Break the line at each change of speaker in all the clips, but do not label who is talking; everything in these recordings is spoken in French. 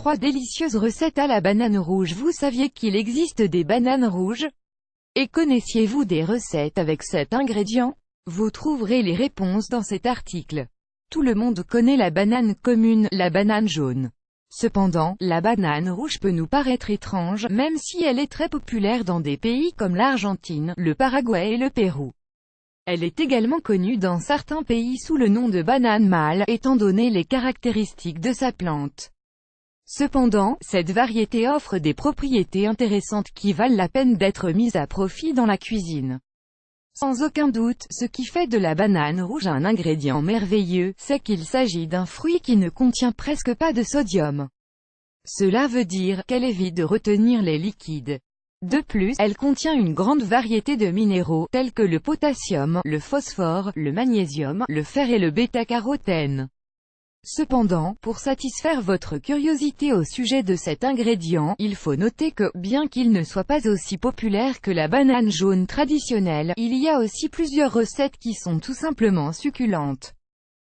3 délicieuses recettes à la banane rouge. Vous saviez qu'il existe des bananes rouges? Et connaissiez-vous des recettes avec cet ingrédient? Vous trouverez les réponses dans cet article. Tout le monde connaît la banane commune, la banane jaune. Cependant, la banane rouge peut nous paraître étrange, même si elle est très populaire dans des pays comme l'Argentine, le Paraguay et le Pérou. Elle est également connue dans certains pays sous le nom de banane mâle, étant donné les caractéristiques de sa plante. Cependant, cette variété offre des propriétés intéressantes qui valent la peine d'être mises à profit dans la cuisine. Sans aucun doute, ce qui fait de la banane rouge un ingrédient merveilleux, c'est qu'il s'agit d'un fruit qui ne contient presque pas de sodium. Cela veut dire qu'elle évite de retenir les liquides. De plus, elle contient une grande variété de minéraux, tels que le potassium, le phosphore, le magnésium, le fer et le bêta-carotène. Cependant, pour satisfaire votre curiosité au sujet de cet ingrédient, il faut noter que, bien qu'il ne soit pas aussi populaire que la banane jaune traditionnelle, il y a aussi plusieurs recettes qui sont tout simplement succulentes.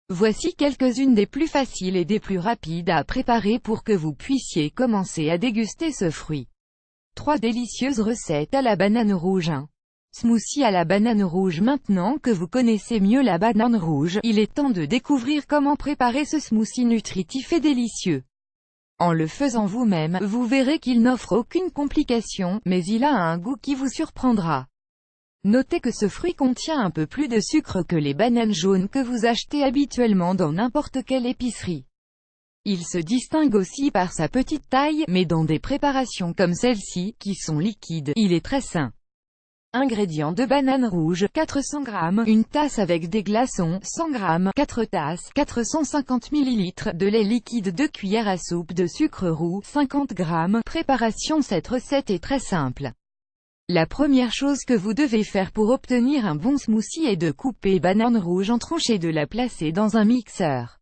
Voici quelques-unes des plus faciles et des plus rapides à préparer pour que vous puissiez commencer à déguster ce fruit. 3 délicieuses recettes à la banane rouge. 1. Smoothie à la banane rouge. Maintenant que vous connaissez mieux la banane rouge, il est temps de découvrir comment préparer ce smoothie nutritif et délicieux. En le faisant vous-même, vous verrez qu'il n'offre aucune complication, mais il a un goût qui vous surprendra. Notez que ce fruit contient un peu plus de sucre que les bananes jaunes que vous achetez habituellement dans n'importe quelle épicerie. Il se distingue aussi par sa petite taille, mais dans des préparations comme celle-ci, qui sont liquides, il est très sain. Ingrédients de banane rouge, 400 g, une tasse avec des glaçons, 100 g, 4 tasses, 450 ml, de lait liquide, 2 cuillères à soupe de sucre roux, 50 g. Préparation. Cette recette est très simple. La première chose que vous devez faire pour obtenir un bon smoothie est de couper banane rouge en tranches et de la placer dans un mixeur.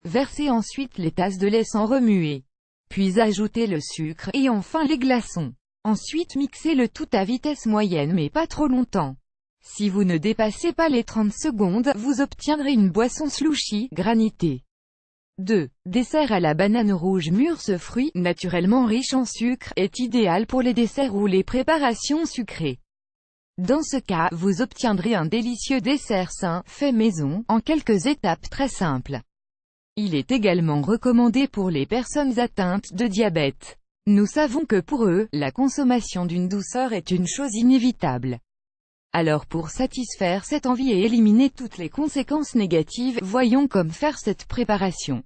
Versez ensuite les tasses de lait sans remuer. Puis ajoutez le sucre, et enfin les glaçons. Ensuite mixez le tout à vitesse moyenne mais pas trop longtemps. Si vous ne dépassez pas les 30 secondes, vous obtiendrez une boisson slushy, granitée. 2. Dessert à la banane rouge mûre. Ce fruit, naturellement riche en sucre, est idéal pour les desserts ou les préparations sucrées. Dans ce cas, vous obtiendrez un délicieux dessert sain, fait maison, en quelques étapes très simples. Il est également recommandé pour les personnes atteintes de diabète. Nous savons que pour eux, la consommation d'une douceur est une chose inévitable. Alors pour satisfaire cette envie et éliminer toutes les conséquences négatives, voyons comment faire cette préparation.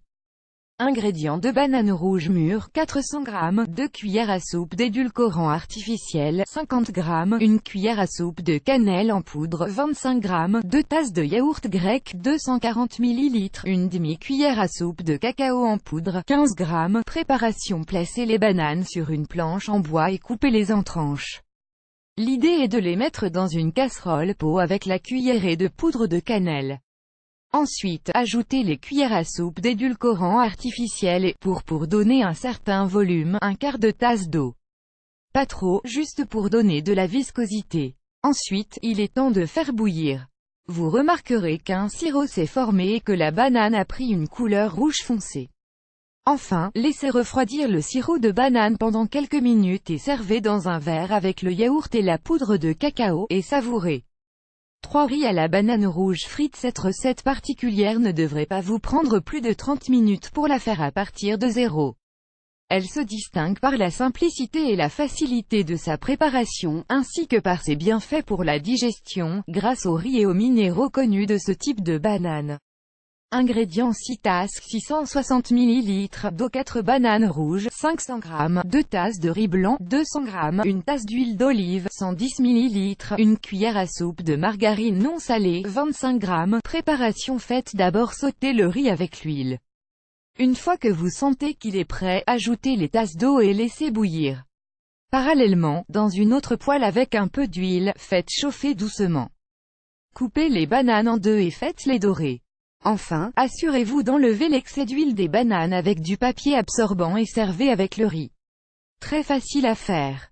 Ingrédients de banane rouge mûre, 400 g, 2 cuillères à soupe d'édulcorant artificiel, 50 g, 1 cuillère à soupe de cannelle en poudre, 25 g, 2 tasses de yaourt grec, 240 ml, une demi-cuillère à soupe de cacao en poudre, 15 g. Préparation. Placez les bananes sur une planche en bois et coupez-les en tranches. L'idée est de les mettre dans une casserole pot avec la cuillerée de poudre de cannelle. Ensuite, ajoutez les cuillères à soupe d'édulcorant artificiel et, pour donner un certain volume, un quart de tasse d'eau. Pas trop, juste pour donner de la viscosité. Ensuite, il est temps de faire bouillir. Vous remarquerez qu'un sirop s'est formé et que la banane a pris une couleur rouge foncé. Enfin, laissez refroidir le sirop de banane pendant quelques minutes et servez dans un verre avec le yaourt et la poudre de cacao, et savourez. 3. Riz à la banane rouge frite. Cette recette particulière ne devrait pas vous prendre plus de 30 minutes pour la faire à partir de zéro. Elle se distingue par la simplicité et la facilité de sa préparation, ainsi que par ses bienfaits pour la digestion, grâce au riz et aux minéraux connus de ce type de banane. Ingrédients. 6 tasses, 660 ml d'eau, 4 bananes rouges, 500 g, 2 tasses de riz blanc, 200 g, 1 tasse d'huile d'olive, 110 ml, 1 cuillère à soupe de margarine non salée, 25 g. Préparation. Faites d'abord sauter le riz avec l'huile. Une fois que vous sentez qu'il est prêt, ajoutez les tasses d'eau et laissez bouillir. Parallèlement, dans une autre poêle avec un peu d'huile, faites chauffer doucement. Coupez les bananes en deux et faites-les dorer. Enfin, assurez-vous d'enlever l'excès d'huile des bananes avec du papier absorbant et servez avec le riz. Très facile à faire.